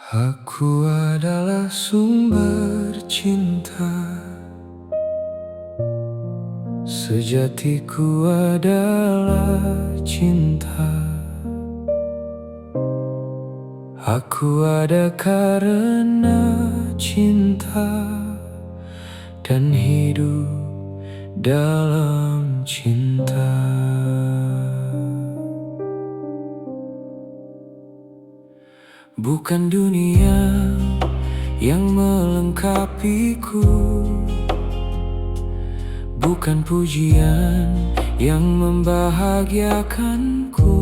Aku adalah sumber cinta, sejatiku adalah cinta. Aku ada karena cinta dan hidup dalam cinta. Bukan dunia yang melengkapiku, bukan pujian yang membahagiakanku.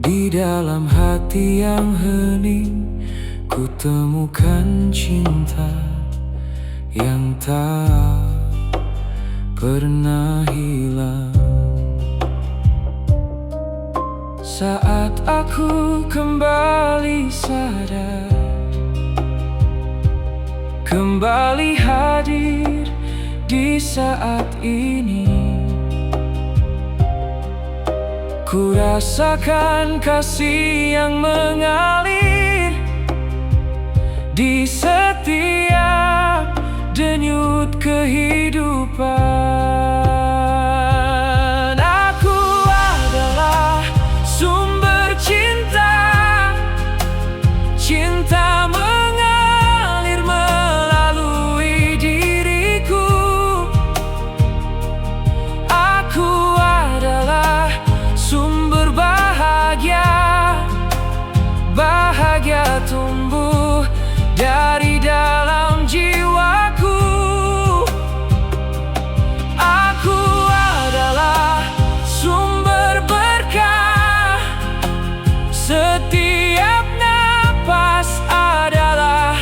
Di dalam hati yang hening, ku temukan cinta yang tak pernah hilang. Saat aku kembali sadar, kembali hadir di saat ini, ku rasakan kasih yang mengalir di setiap denyut kehidupan. Aku adalah sumber cinta, cinta mengalir melalui diriku. Aku adalah sumber bahagia, bahagia tumbuh dari dalam jiwaku. Aku adalah sumber berkah, setiap napas adalah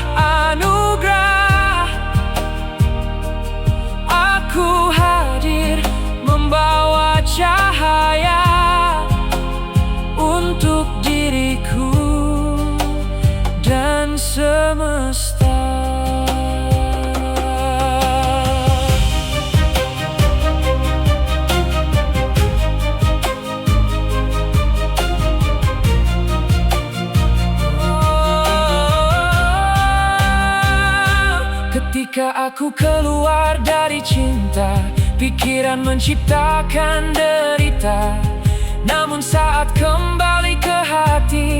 anugerah. Aku hadir membawa cahaya untuk diriku dan semesta. Ketika aku keluar dari cinta, pikiran menciptakan derita. Namun saat kembali ke hati,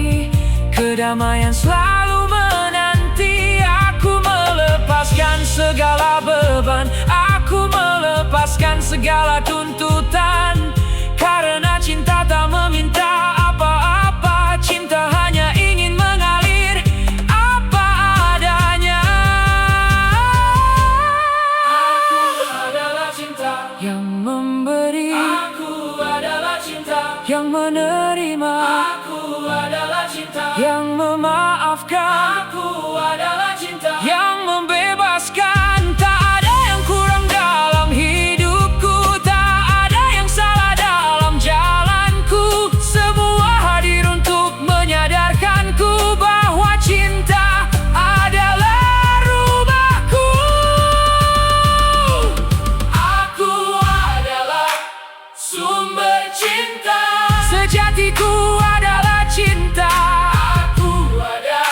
kedamaian selalu menanti. Aku melepaskan segala beban, aku melepaskan segala tuntutan. Karena cinta tak meminta apa-apa, cinta hanya ingin mengalir apa adanya. Aku adalah cinta yang memberi, aku adalah cinta yang menerima, aku adalah cinta yang memaafkan, aku adalah cinta yang membebaskan. Tak ada yang kurang dalam hidupku, tak ada yang salah dalam jalanku. Semua hadir untuk menyadarkanku bahwa cinta adalah rumahku. Aku adalah sumber cinta, sejatiku adalah cinta. Aku ada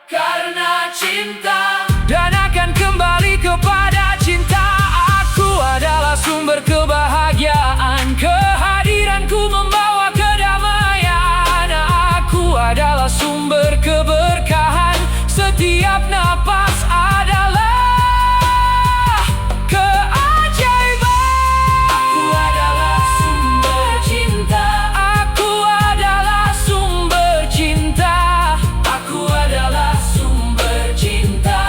karena cinta dan akan kembali kepada cinta. Aku adalah sumber kebahagiaan, kehadiranku membawa kedamaian. Aku adalah sumber keberkahan, setiap napas adalah keajaiban. Aku adalah sumber cinta, aku adalah sumber cinta, aku adalah sumber cinta.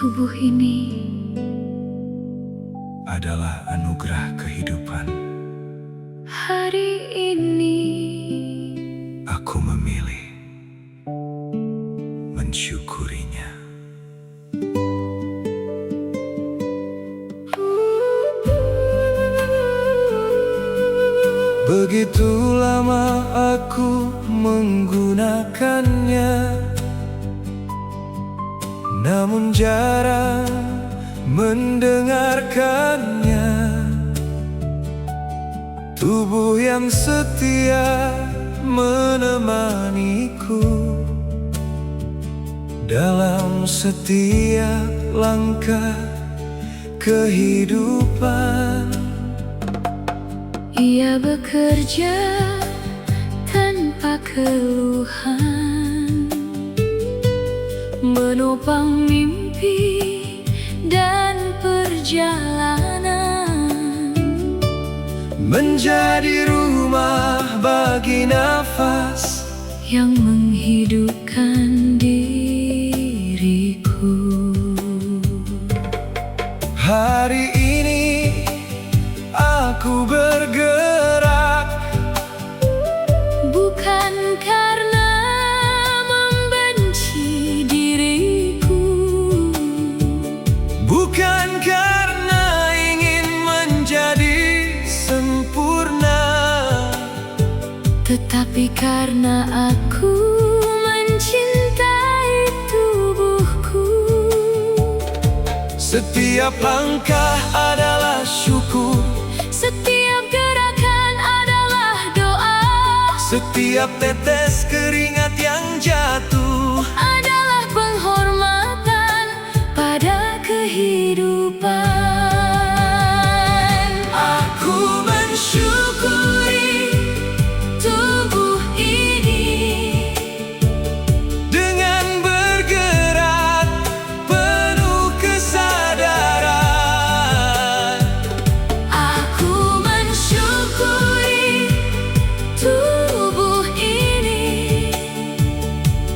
tubuh ini adalah anugerah kehidupan. hari ini. Aku memilih mensyukurinya. Begitu lama aku menggunakannya, namun jarang mendengarkannya. Tubuh yang setia menemaniku dalam setiap langkah kehidupan. Ia bekerja tanpa keluhan, menopang mimpi dan perjalanan, menjadi rumah bagi nafas yang menghidupkan diriku. Hari ini aku bergerak, bukan karena membenci diriku, bukan karena ingin menjadi sempurna, tetapi karena aku mencintai tubuhku. Setiap langkah adalah syukur, Setiap gerakan adalah doa, setiap tetes keringat yang jatuh adalah penghormatan pada kehidupan. aku mensyukuri Tubuh ini dengan bergerak penuh kesadaran. aku mensyukuri tubuh ini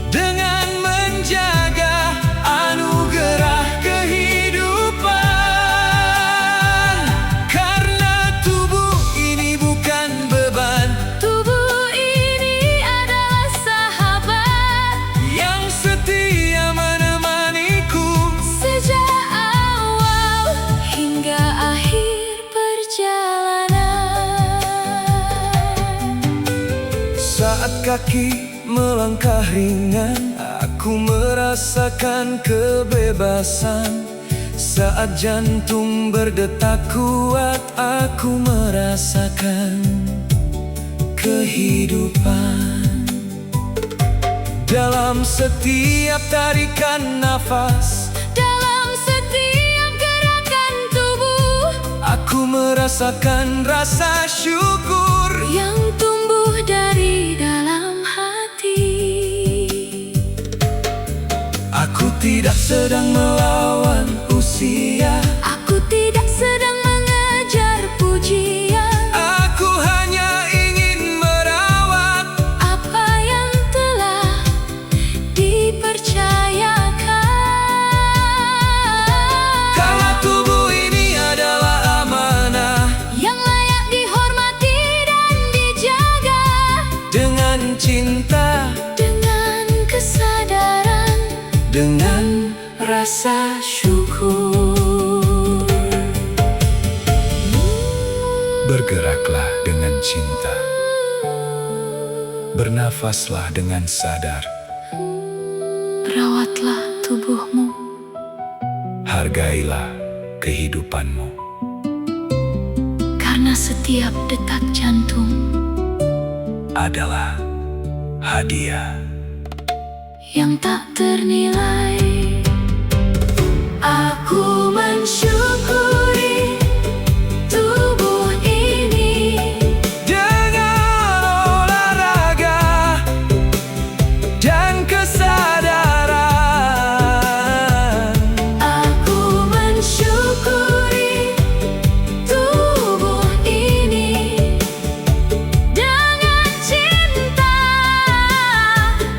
Dengan menjaga anugerah kehidupan. Karena tubuh ini bukan beban, Tubuh ini adalah sahabat yang setia menemaniku sejak awal hingga akhir perjalanan. saat kaki melangkah ringan. Aku merasakan kebebasan. Saat jantung berdetak kuat, aku merasakan kehidupan. Dalam setiap tarikan nafas, Dalam setiap gerakan tubuh aku merasakan rasa syukur. yang tumbuh dari dalam hati. Aku tidak sedang melawan usia, Aku tidak sedang mengejar pujian. aku hanya ingin merawat Apa yang telah dipercayakan, karena tubuh ini adalah amanah. yang layak dihormati dan dijaga Dengan cinta, dengan kesadaran, dengan rasa syukur. Bergeraklah dengan cinta, bernafaslah dengan sadar, Rawatlah tubuhmu, hargailah kehidupanmu. karena setiap detak jantung Adalah hadiah yang tak ternilai. Aku mensyukuri tubuh ini dengan olahraga dan kesadaran. Aku mensyukuri tubuh ini dengan cinta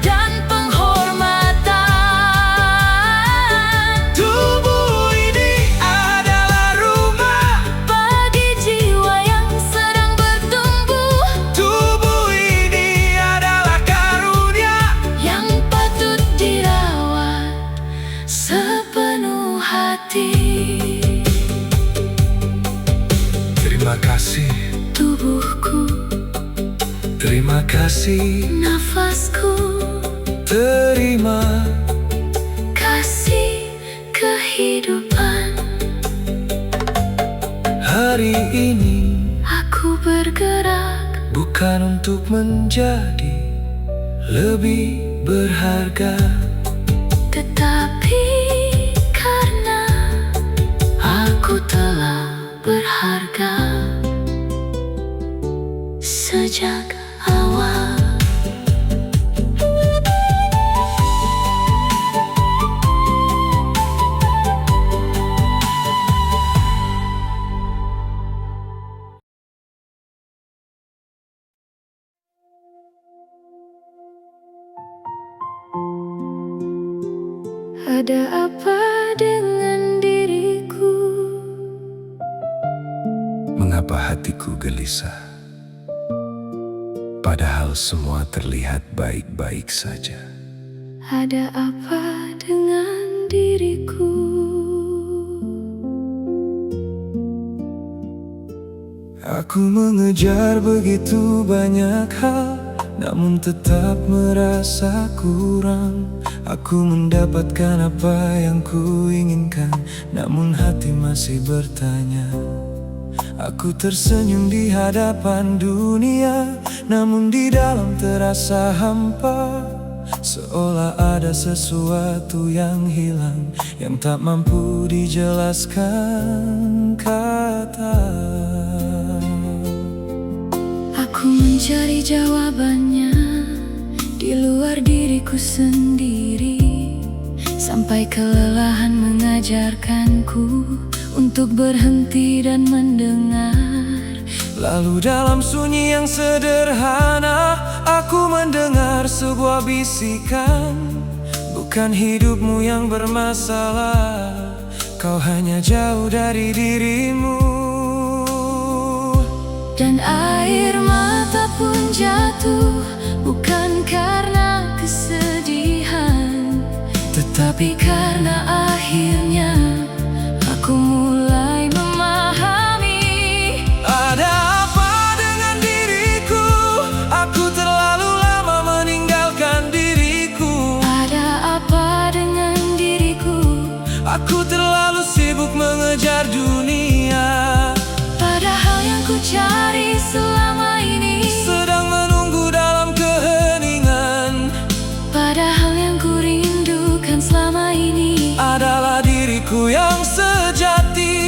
dan penghormatan. hati. Terima kasih Tubuhku, terima kasih, nafasku, terima kasih kehidupan. hari ini Aku bergerak bukan untuk menjadi lebih berharga, tetapi karena aku telah berharga sejak awal. Ada apa dengan diriku? mengapa hatiku gelisah? Padahal semua terlihat baik-baik saja. Ada apa dengan diriku? Aku mengejar begitu banyak hal, namun tetap merasa kurang. Aku mendapatkan apa yang kuinginkan, namun hati masih bertanya. Aku tersenyum di hadapan dunia, namun di dalam terasa hampa. Seolah ada sesuatu yang hilang, yang tak mampu dijelaskan kata. Aku mencari jawabannya di luar diriku sendiri, sampai kelelahan mengajarkanku untuk berhenti dan mendengar. Lalu dalam sunyi yang sederhana, aku mendengar sebuah bisikan. Bukan hidupmu yang bermasalah, kau hanya jauh dari dirimu. Dan air mata pun jatuh, bukan karena kesedihan, tetapi karena akhirnya aku mulai memahami. Ada apa dengan diriku? Aku terlalu lama meninggalkan diriku. Ada apa dengan diriku? Aku terlalu sibuk mengejar dunia, Padahal yang ku cari selama ini sedang menunggu dalam keheningan. Padahal yang ku rindukan selama ini Adalah diriku yang sejati.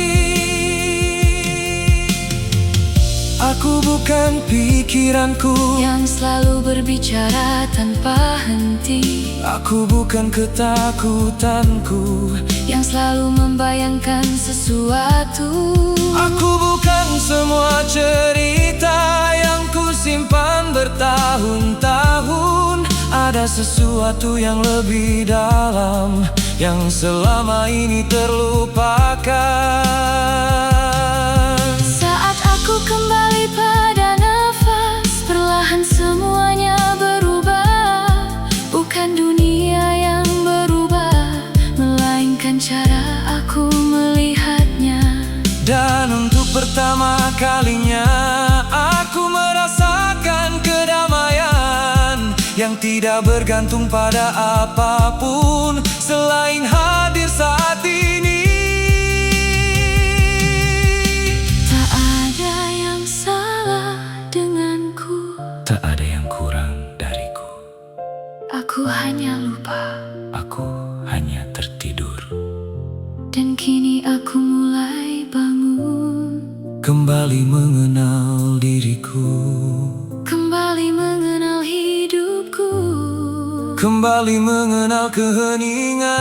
Aku bukan pikiranku, yang selalu berbicara tanpa henti, aku bukan ketakutanku, yang selalu membayangkan sesuatu. aku bukan semua cerita yang ku simpan bertahun-tahun. Ada sesuatu yang lebih dalam, yang selama ini terlupakan. Saat aku kembali pada nafas, perlahan semuanya berubah. Bukan dunia yang berubah, melainkan cara aku melihatnya. Dan untuk pertama kalinya aku merasakan kedamaian yang tidak bergantung pada apapun selain hadir saat ini. Tak ada yang salah denganku, Tak ada yang kurang dariku. aku hanya lupa. Aku hanya tertidur. Dan kini aku mulai bangun, Kembali mengenal diriku, kembali mengenal hidupku. kembali mengenal keheningan.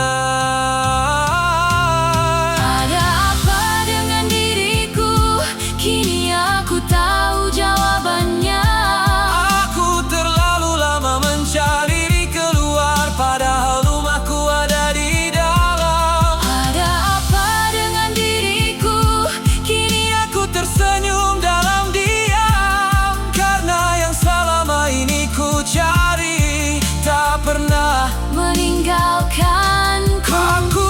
Ada apa dengan diriku? Kini aku tahu jawabannya. Aku terlalu lama mencari keluar, padahal rumahku ada di dalam. Ada apa dengan diriku? Kini aku tersenyum dalam diam, karena yang selama ini ku cari tak pernah Meninggalkanku. aku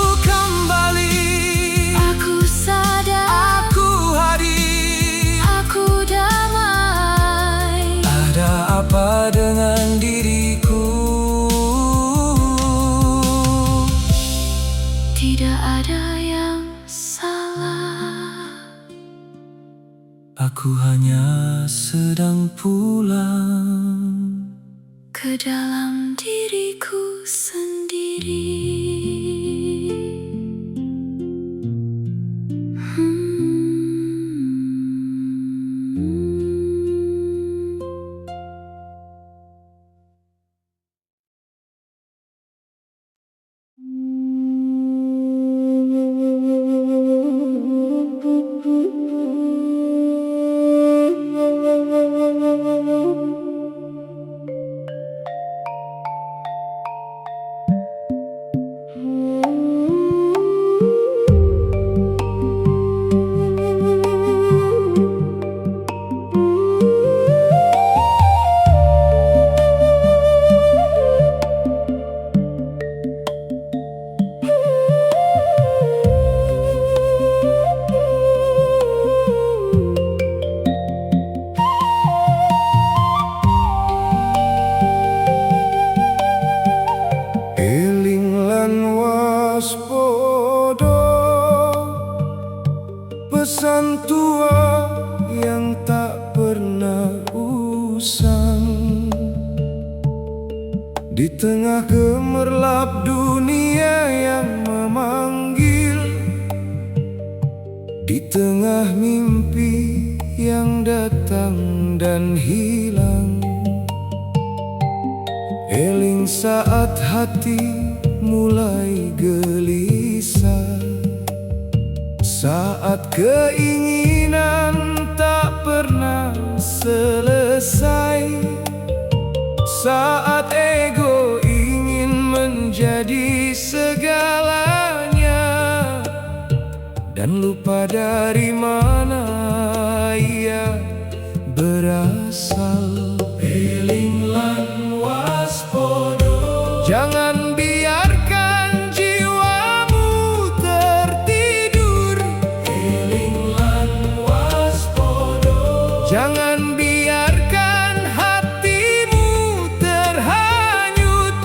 Aku hanya sedang pulang ke dalam diriku sendiri. Eling lan waspada, pesan tua yang tak pernah usang. Di tengah gemerlap dunia yang memanggil, di tengah mimpi yang datang dan hilang. Eling saat hati mulai gelisah, saat keinginan tak pernah selesai, saat ego ingin menjadi segalanya dan lupa dari mana ia berasal. Eling lan waspada, jangan biarkan jiwamu tertidur. Eling lan waspada, jangan biarkan hatimu terhanyut.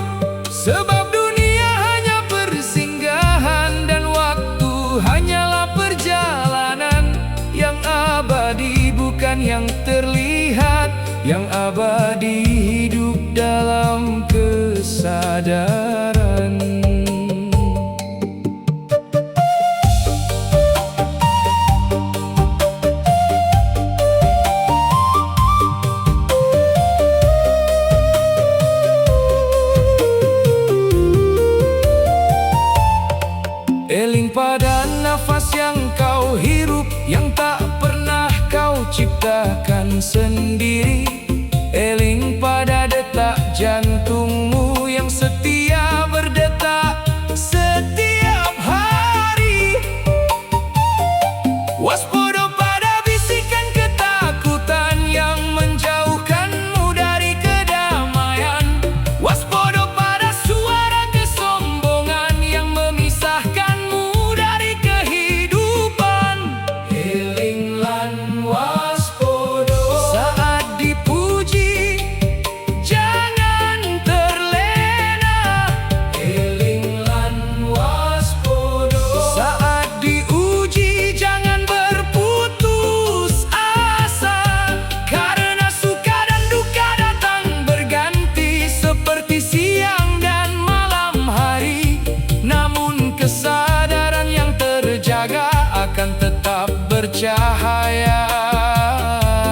Sebab dunia hanya persinggahan dan waktu hanyalah perjalanan. Yang abadi bukan yang terlihat, yang abadi hidup dalam kesadaran. Eling pada nafas yang kau hirup, yang tak pernah kau ciptakan sendiri. Eling pada detak jantungmu yang setia berdetak setiap hari. Waspada pada bisikan ketakutan yang menjauhkanmu dari kedamaian. Waspada pada suara kesombongan yang memisahkanmu dari kehidupan. Eling lan waspada, saat dipuji jangan terlena. Eling lan waspada, saat diuji jangan berputus asa. Karena suka dan duka datang berganti seperti siang dan malam hari. Namun kesadaran yang terjaga akan tetap bercahaya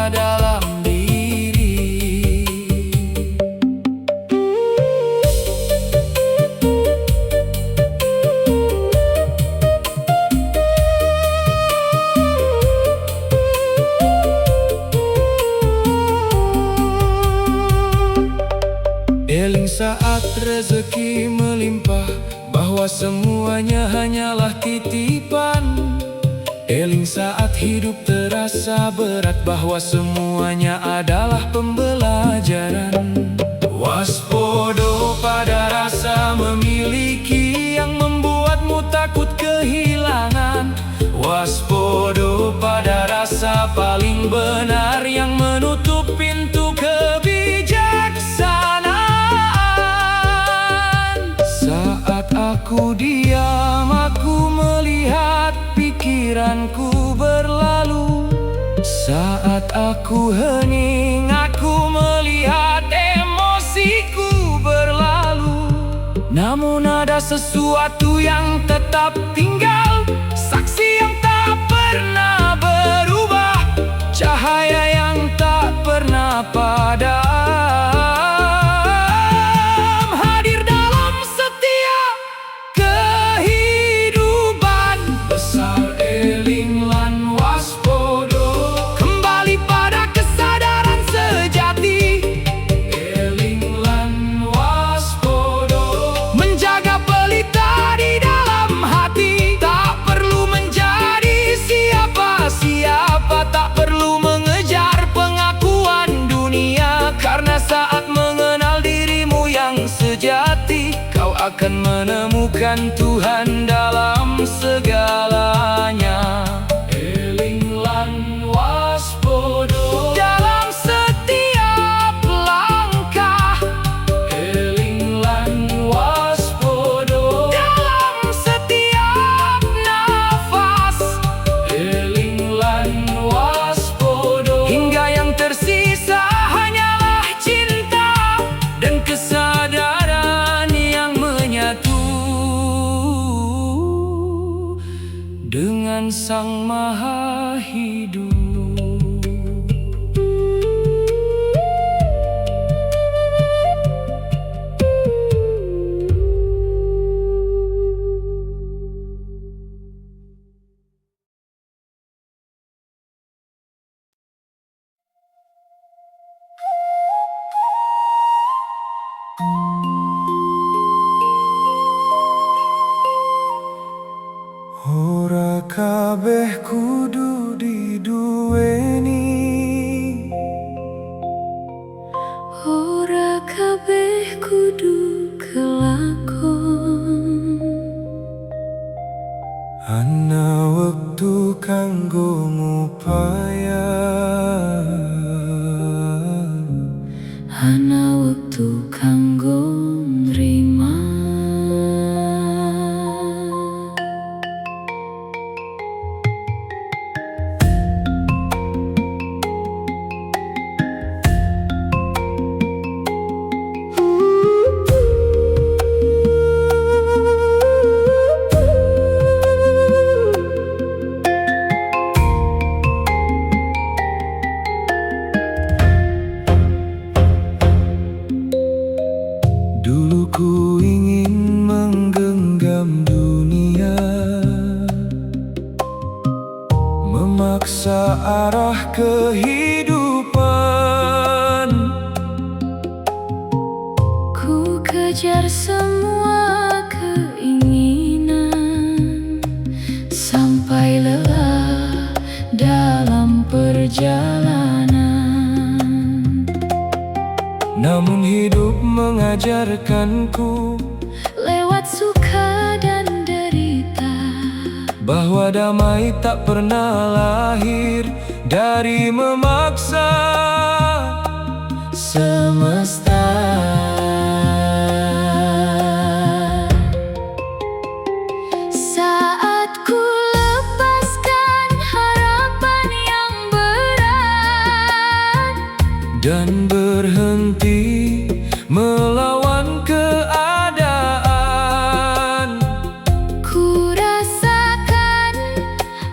dalam diri. Eling saat rezeki melimpah, bahwa semuanya hanyalah titipan. Eling saat hidup terasa berat, bahwa semuanya adalah pembelajaran. Waspada pada rasa memiliki yang membuatmu takut kehilangan. Waspada pada rasa paling benar yang menutup pintu kebijaksanaan. Saat aku diam, aku melihat pikiranku berlalu. Saat aku hening, aku melihat emosiku berlalu. Namun ada sesuatu yang tetap tinggal, saksi yang tak pernah berubah, cahaya yang tak pernah padam, hadir dalam setiap kehidupan. Besar eling lan waspodo, kembali pada kesadaran sejati. Eling lan waspodo, menjaga pelita di dalam hati. Tak perlu menjadi siapa-siapa, tak perlu mengejar pengakuan dunia, karena saat mengenal dirimu yang sejati, kau akan menemukan Tuhan dalam segalanya. Eling lan waspodo, dalam setiap langkah. Eling lan waspodo, dalam setiap nafas. Eling lan waspodo, hingga yang tersisa hanyalah cinta dan kesadaran yang menyatu dengan Sang Maha Hidup. Ora kabeh kudu diduweni, Ora kabeh kudu kelakon. ana wektu kanggo ngupaya, Ana wektu kanggo nrima. Dulu ku ingin menggenggam dunia, memaksa arah kehidupan. Ku kejar semua keinginan, sampai lelah dalam perjalanan. Namun hidup mengajarkanku Lewat suka dan derita, bahwa damai tak pernah lahir dari memaksa semesta. saat ku lepaskan harapan yang berat, Dan berhenti melawan keadaan. ku rasakan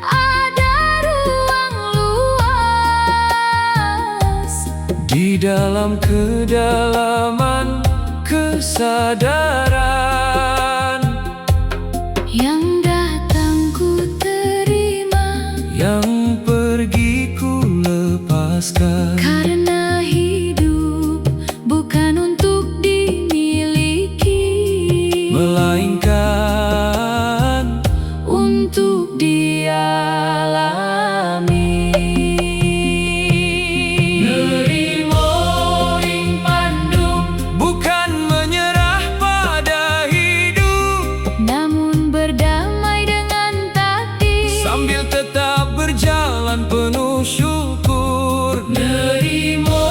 ada ruang luas Di dalam kedalaman kesadaran, yang datang ku terima, yang pergi ku lepaskan. karena hidup bukan untuk dimiliki, Melainkan untuk dialami. nerimo ing pandum, bukan menyerah pada hidup, Namun berdamai dengan takdir, sambil tetap berjalan penuh syukur. nerimo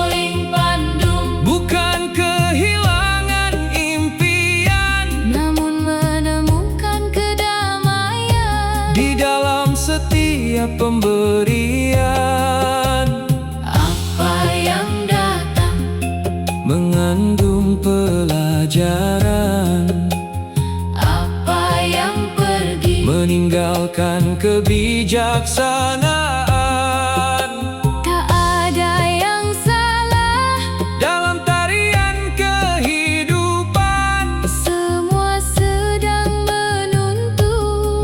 ing pandum, Bukan kehilangan impian, namun menemukan kedamaian di dalam setiap pemberian. pelajaran. Apa yang pergi Meninggalkan kebijaksanaan. tak ada yang salah, Dalam tarian kehidupan semua sedang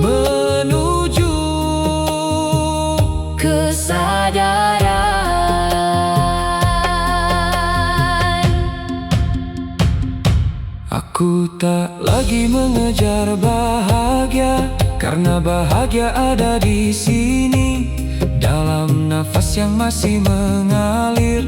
menuju kesadaran. Aku tak lagi mengejar bahagia, karena bahagia ada di sini. Dalam nafas yang masih mengalir,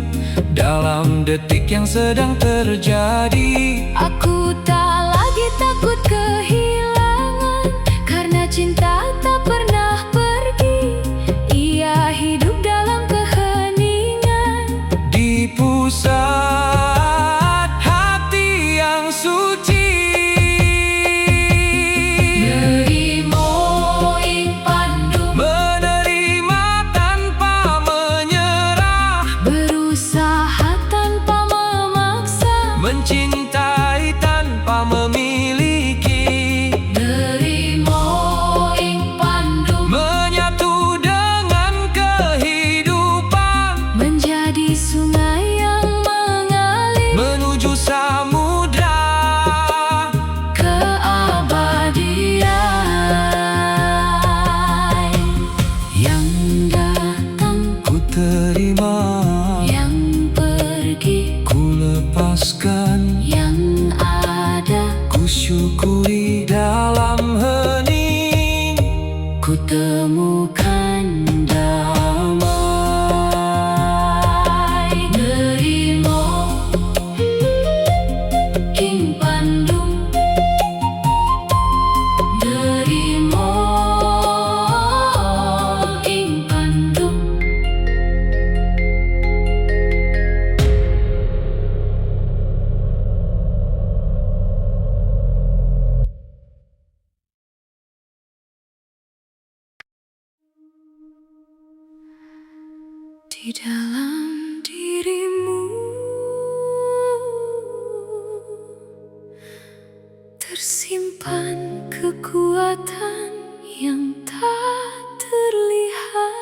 dalam detik yang sedang terjadi. Aku tak lagi takut kehilangan, karena cinta tak pernah pergi. Ia hidup dalam keheningan. Di pusat hati yang suci, Nerimo ing pandum, menerima tanpa menyerah, berusaha tanpa memaksa. mencintai tanpa memiliki, Nerimo ing pandum, menyatu dengan kehidupan, menjadi sungai yang mengalir menuju samudra keabadian. Yang datang, ku terima, yang pergi, ku lepaskan, yang ada, ku syukuri. Dalam hening ku temukan damai. Nerimo ing pandum, nerimo ing pandum. Di dalam dirimu tersimpan kekuatan yang tak terlihat.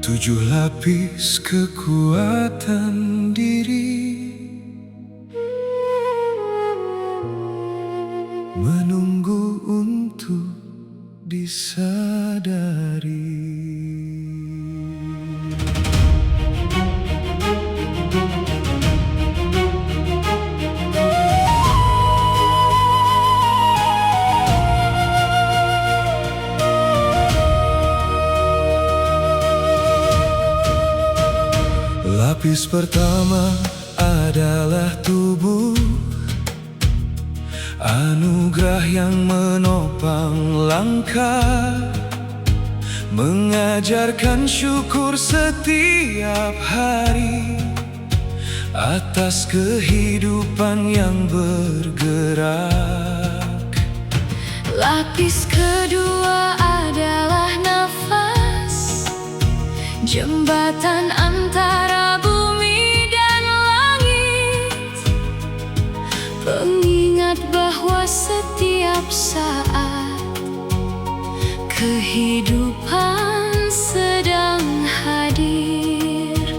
tujuh lapis kekuatan diri, menunggu untuk disadari. Lapis pertama adalah tubuh, anugerah yang menopang langkah, mengajarkan syukur setiap hari atas kehidupan yang bergerak. Lapis kedua adalah nafas, jembatan antara bumi dan langit, pengingat bahwa setiap saat kehidupan sedang hadir.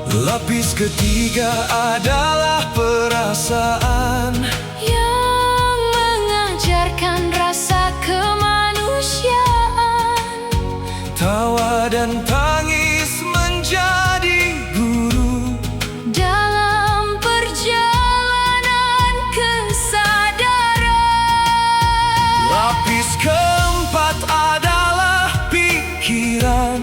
Lapis ketiga adalah perasaan, yang mengajarkan rasa kemanusiaan, tawa dan tangis menjadi guru dalam perjalanan kesadaran. Lapis keempat adalah pikiran,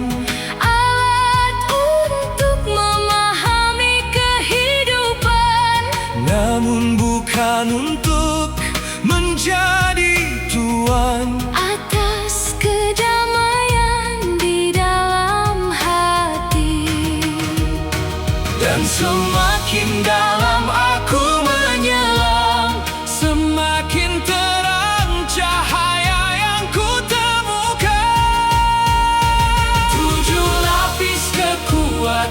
Alat untuk memahami kehidupan, namun bukan untuk menjadi tuan atas kedamaian di dalam hati. Dan semakin dalam aku menyelam, semakin terang cahaya yang ku temukan. Tujuh lapis kekuatan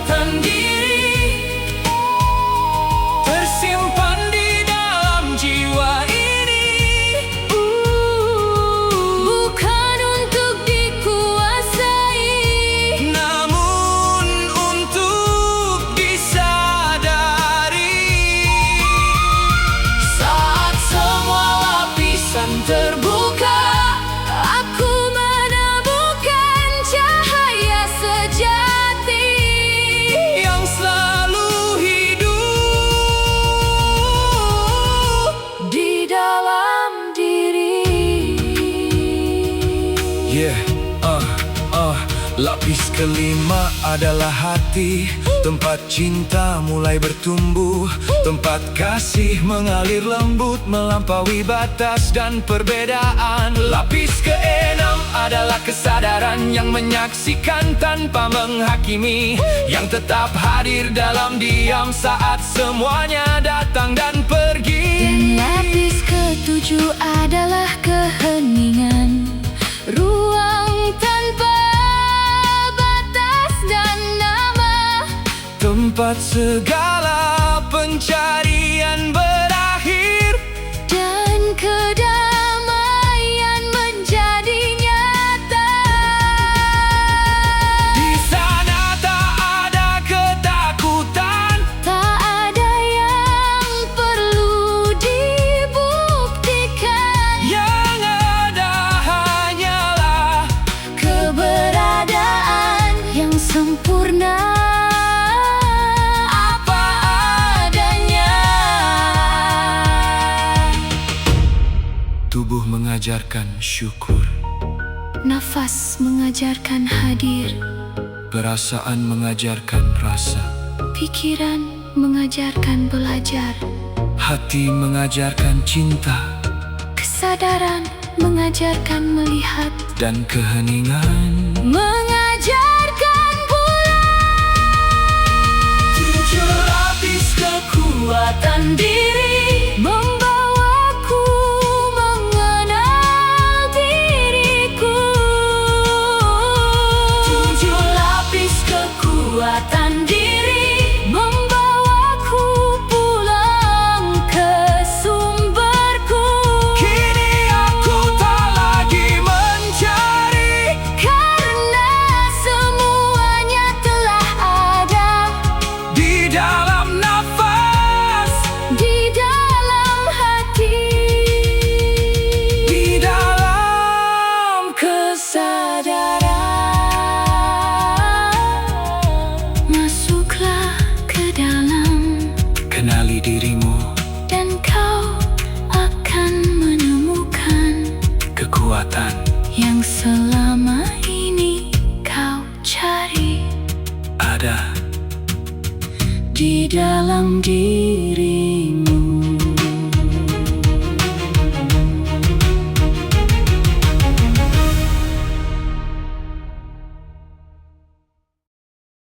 dalam diri. Lapis kelima adalah hati, tempat cinta mulai bertumbuh, tempat kasih mengalir lembut melampaui batas dan perbedaan. Lapis keenam adalah kesadaran yang menyaksikan tanpa menghakimi, yang tetap hadir dalam diam saat semuanya datang dan pergi. Dan lapis ketujuh adalah keheningan, ruang tanpa tempat segala pencarian berakhir dan kedamaian menjadi nyata. Di sana tak ada ketakutan, Tak ada yang perlu dibuktikan, yang ada hanyalah keberadaan yang sempurna. tubuh mengajarkan syukur, Nafas mengajarkan hadir, perasaan mengajarkan rasa, pikiran mengajarkan belajar, hati mengajarkan cinta, kesadaran mengajarkan melihat, dan keheningan mengajarkan pulang. 7 lapis kekuatan diri, Membawaku mengenal diriku. 7 lapis kekuatan diri, Membawaku pulang ke sumberku. kini aku tak lagi mencari, Karena semuanya telah ada di dalam nafas, di dalam hati, di dalam kesadaran. Masuklah ke dalam kenali dirimu, dan kau akan menemukan kekuatan yang selama ini kau cari ada di dalam diri.